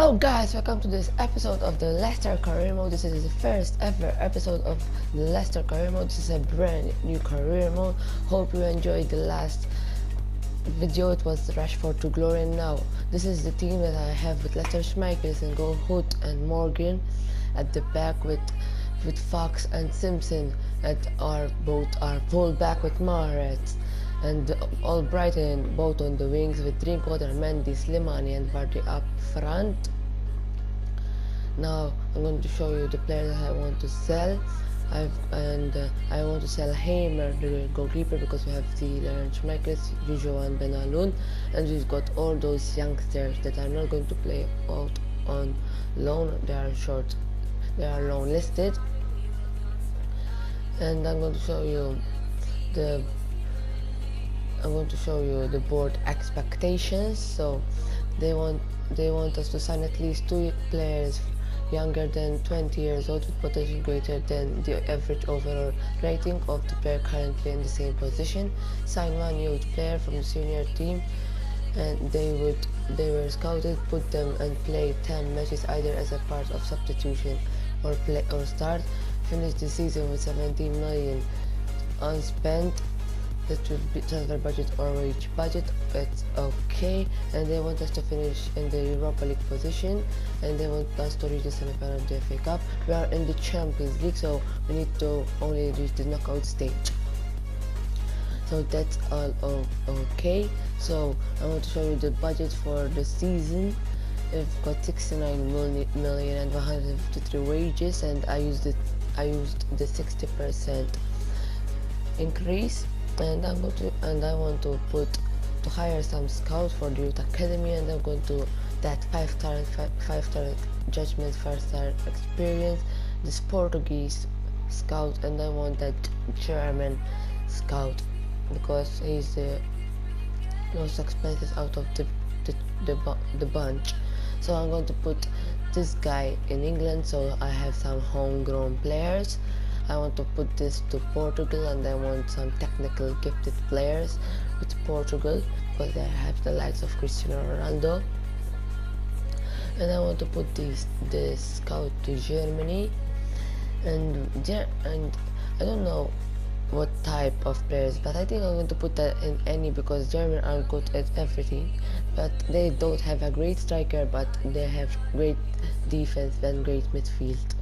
Hello guys, welcome to this episode of the Leicester Career Mode. This is the first ever episode of the Leicester Career Mode. This is a brand new career mode. Hope you enjoyed the last video. It was Rashford to glory, and now this is the team that I have with Leicester Schmeichels and goal, Hood and Morgan at the back with Fox and Simpson that are both our full back with Mahrez, and Albrighton both on the wings with Drinkwater, Mendy, Slimani and Vardy up front. Now I'm going to show you the players that I want to sell. I want to sell Hamer, the goalkeeper, because we have the Schmeichels, Juju and Benaloun, and we've got all those youngsters that are not going to play out on loan. They are loan listed, and I'm going to show you the board expectations. So they want us to sign at least 2 players younger than 20 years old with potential greater than the average overall rating of the player currently in the same position. Sign 1 youth player from the senior team, and they were scouted, put them and play 10 matches either as a part of substitution or start. Finish the season with 17 million unspent. That would be transfer budget or wage budget. That's okay. And they want us to finish in the Europa League position, and they want us to reach the semi-final of the FA Cup. We are in the Champions League, so we need to only reach the knockout stage. So that's all okay. So I want to show you the budget for the season. We've got 69 million and 153 wages, and I used the 60% increase. And I want to hire some scouts for the youth academy, and I'm going to that 5-star judgment, 5-star experience, this Portuguese scout, and I want that German scout because he's the most expensive out of the bunch. So I'm going to put this guy in England, so I have some homegrown players. I want to put this to Portugal, and I want some technical gifted players with Portugal because they have the likes of Cristiano Ronaldo. And I want to put this scout to Germany, and I don't know what type of players, but I think I'm going to put that in any, because Germans are good at everything, but they don't have a great striker, but they have great defense and great midfield.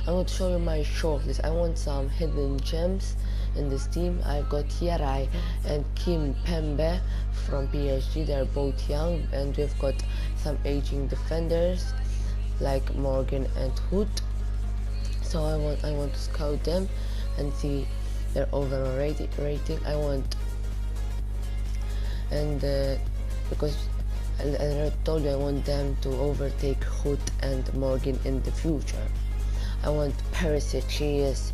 I'm going to show you my shortlist. I want some hidden gems in this team. I've got Yarai and Kim Pembe from PSG. They're both young, and we've got some aging defenders like Morgan and Hood. So I want to scout them and see their overall rating. I want, and because as I told you, I want them to overtake Hood and Morgan in the future. I want Perisic. This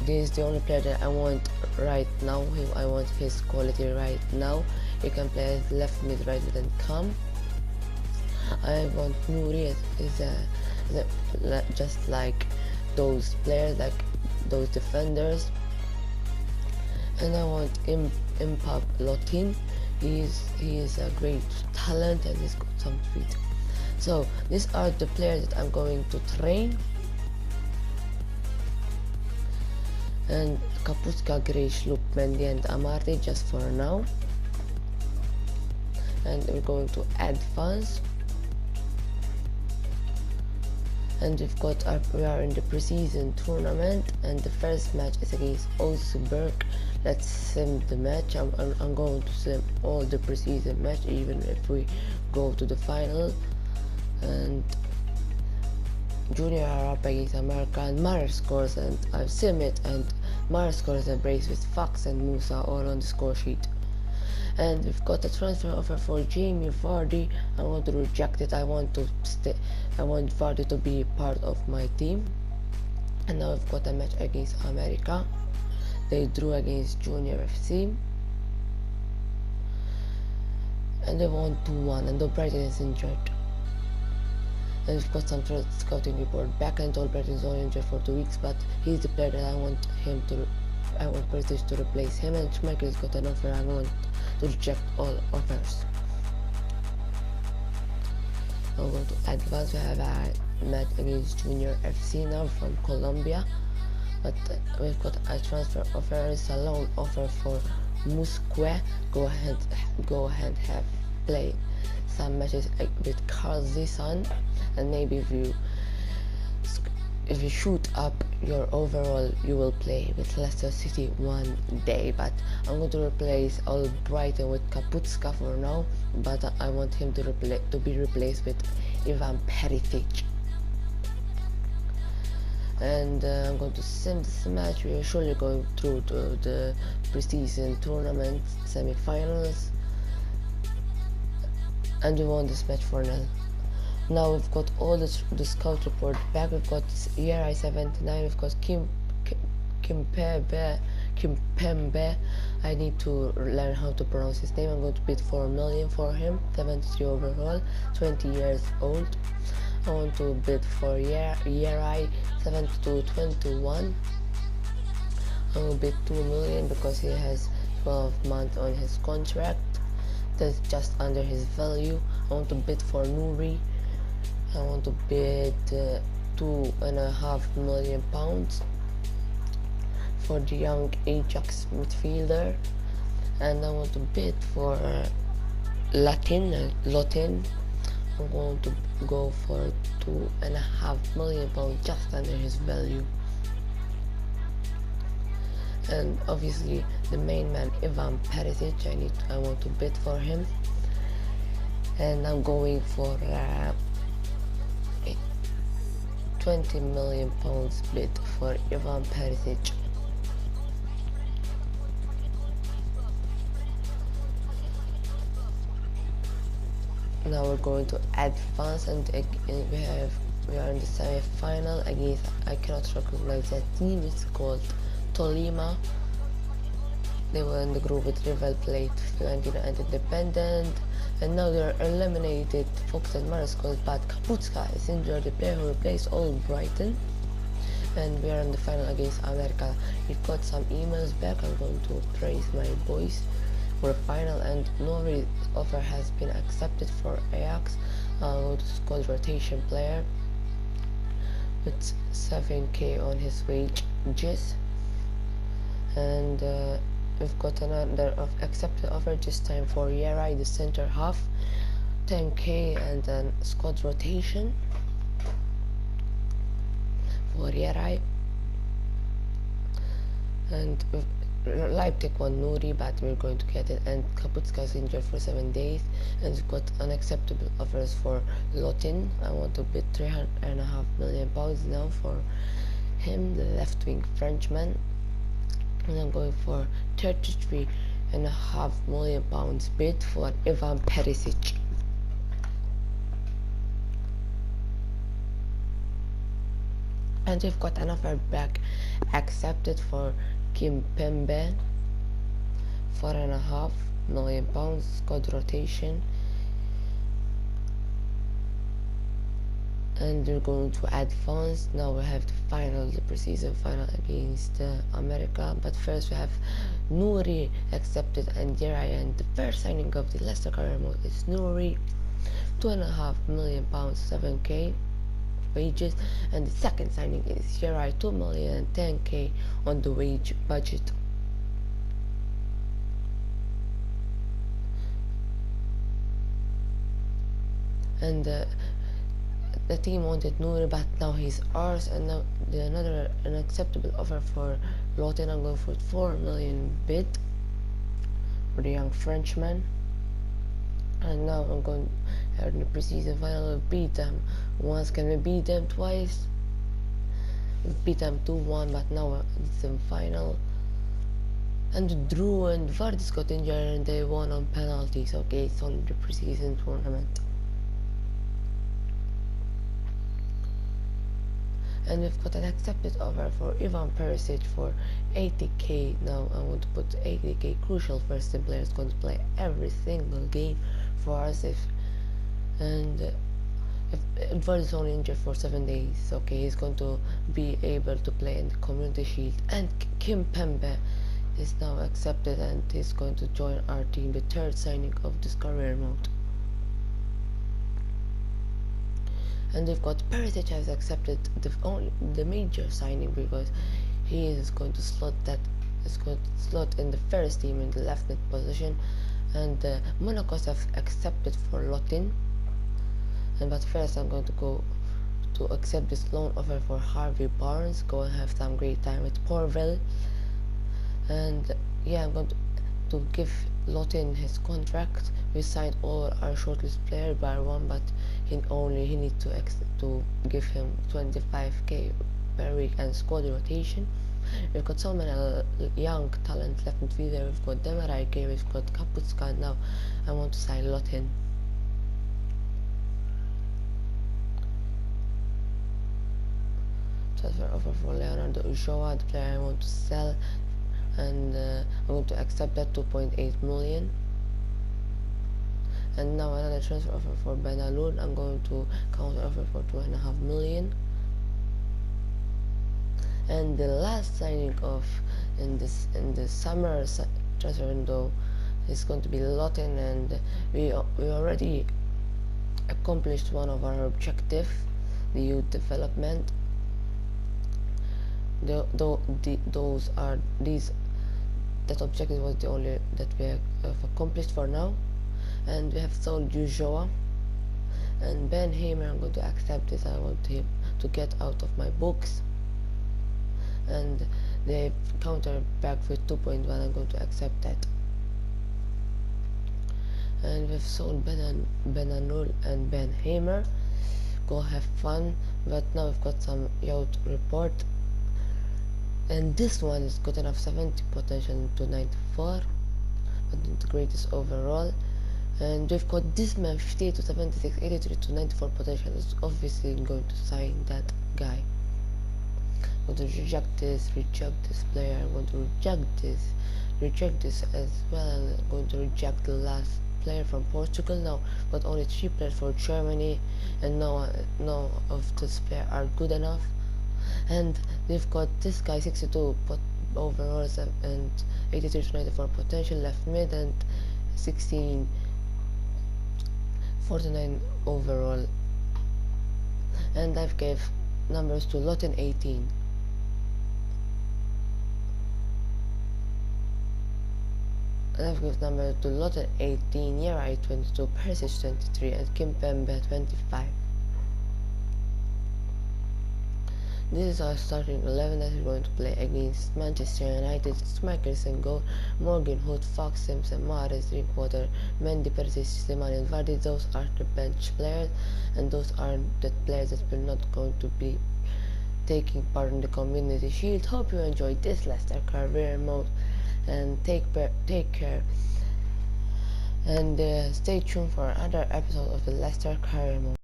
is the only player that I want right now. I want his quality right now. He can play as left mid, right mid and come. I want Nouri just like those players, like those defenders. And I want Impap Lotin. He is a great talent, and he's got some speed. So these are the players that I'm going to train. And Kapuska, Grish, Luke, Mendy and Amarte just for now. And we're going to add funds. And we are in the preseason tournament, and the first match is against Augsburg. Let's sim the match. I'm going to sim all the preseason match, even if we go to the final. And Junior are up against America, and Mara scores, and I've sim it, and Mara scores a brace with Fox and Musa all on the score sheet. And we've got a transfer offer for Jamie Vardy. I want to reject it. I want Vardy to be part of my team. And now we've got a match against America. They drew against Junior FC, and they won 2-1, and Brighton is injured. And we've got some scouting report back, and Albrighton is only injured for 2 weeks, but he's the player that I want British to replace him. And Schmeichel's got an offer. I want to reject all offers. I'm going to advance. We have a match against Junior FC now from Colombia, but we've got a transfer offer. It's a loan offer for Musque. Go ahead, have play some matches with Carl Zison, and maybe if you shoot up your overall, you will play with Leicester City one day. But I'm going to replace Albrighton with Kaputska for now, but I want him to be replaced with Ivan Perisic. And I'm going to sim this match. We are surely going through to the preseason tournament semi-finals, and we won this match 4-0. Now we've got all the scout report back. We've got Yeri 79. We've got Kimpembe. I need to learn how to pronounce his name. I'm going to bid 4 million for him. 73 overall, 20 years old. I want to bid for Yeri 72-21. I will bid 2 million because he has 12 months on his contract. That's just under his value. I want to bid for Nouri. I want to bid £2.5 million for the young Ajax midfielder, and I want to bid for Latin. I'm going to go for £2.5 million, just under his value. And obviously the main man Ivan Perisic, I want to bid for him, and I'm going for £20 million bid for Ivan Perisic. Now we're going to advance, and we are in the semi-final against, I cannot recognize that team. It's called Tolima. They were in the group with River Plate, Fiorentina and Independent, and now they're eliminated. Fox and Mariscos, but Kaputska is injured, the player who replaced Brighton. And we are in the final against America. We've got some emails back. I'm going to praise my boys for the final, and Nouri's offer has been accepted for Ajax. I'll go to squad rotation player with 7k on his wages, and we've got another accepted offer, this time for Yeri, the center half, 10k, and then squad rotation for Yeri. And Leipzig won Nouri, but we're going to get it, and Kaputska is injured for 7 days, and we've got unacceptable offers for Lotin. I want to bid £3.5 million now for him, the left-wing Frenchman, and I'm going for £33.5 million bid for Ivan Perisic. And we've got an offer back accepted for Kimpembe, £4.5 million, squad rotation, and we're going to advance. Now we have the preseason final against America, but first we have Nouri accepted and Yeri, and the first signing of the Leicester career mode is Nouri, £2.5 million, 7k wages, and the second signing is Yeri, 2 million and 10k on the wage budget. And the team wanted Nouri, but now he's ours, and now another unacceptable offer for Lotin. I'm going for 4 million bid for the young Frenchman. And now I'm going in the preseason final. We beat them once. Can we beat them twice? We beat them 2-1, but now it's the final. And Drew and Vardis got injured and they won on penalties. Okay, it's only the preseason tournament. And we've got an accepted offer for Ivan Perisic for 80k. Now I want to put 80k. Crucial first team player is going to play every single game for us. If Edward is only injured for 7 days, okay, he's going to be able to play in the Community Shield. And Kimpembe is now accepted and he's going to join our team, the third signing of this career mode. And they've got Perisic has accepted the major signing because he is going to slot in the first team in the left mid position, and Monaco have accepted for Lotin. And but first I'm going to go to accept this loan offer for Harvey Barnes, go and have some great time with Porville. And yeah, I'm going to give Lotin his contract. We signed all our shortlist player by one, but he needs to give him 25k per week and squad rotation. We've got so many young talents left in midfielder. We've got Demarai, we've got Kaputska. Now I want to sign Lotin. Transfer offer for Leonardo Ulloa, the player I want to sell, and I'm going to accept that 2.8 million. And now another transfer offer for Benalud. I'm going to counter offer for 2.5 million. And the last signing of in the summer transfer window is going to be Lotin, and we already accomplished one of our objectives, the youth development. That objective was the only that we have accomplished for now. And we have sold Ulloa and Ben Hamer. I'm going to accept this. I want him to get out of my books, and they counter back with 2.1. I'm going to accept that. And we've sold Benanul and Ben Hamer. Go have fun. But now we've got some youth report, and this one is good enough 70 potential to 94, but not the greatest overall. And we've got this man 58 to 76, 83 to 94 potential. Is obviously going to sign that guy. I'm going to reject this player. I'm going to reject this as well. I'm going to reject the last player from Portugal. Now got only 3 players for Germany, and none of this player are good enough. And they've got this guy 62 overall and 83 to 94 potential left mid, and 49 overall. And I've gave numbers to Lotin 18. And I've given numbers to Lotin 18, Yerai 22, Perisic 23, and Kimpembe 25. This is our starting 11 that we're going to play against Manchester United. Strikers in goal: Morgan, Hood, Fox, Simpson, Mahrez, Drinkwater, Mendy, Perisic, Slimani, and Vardy. Those are the bench players, and those are the players that we're not going to be taking part in the Community Shield. Hope you enjoyed this Leicester career mode, and take care, and stay tuned for another episode of the Leicester career mode.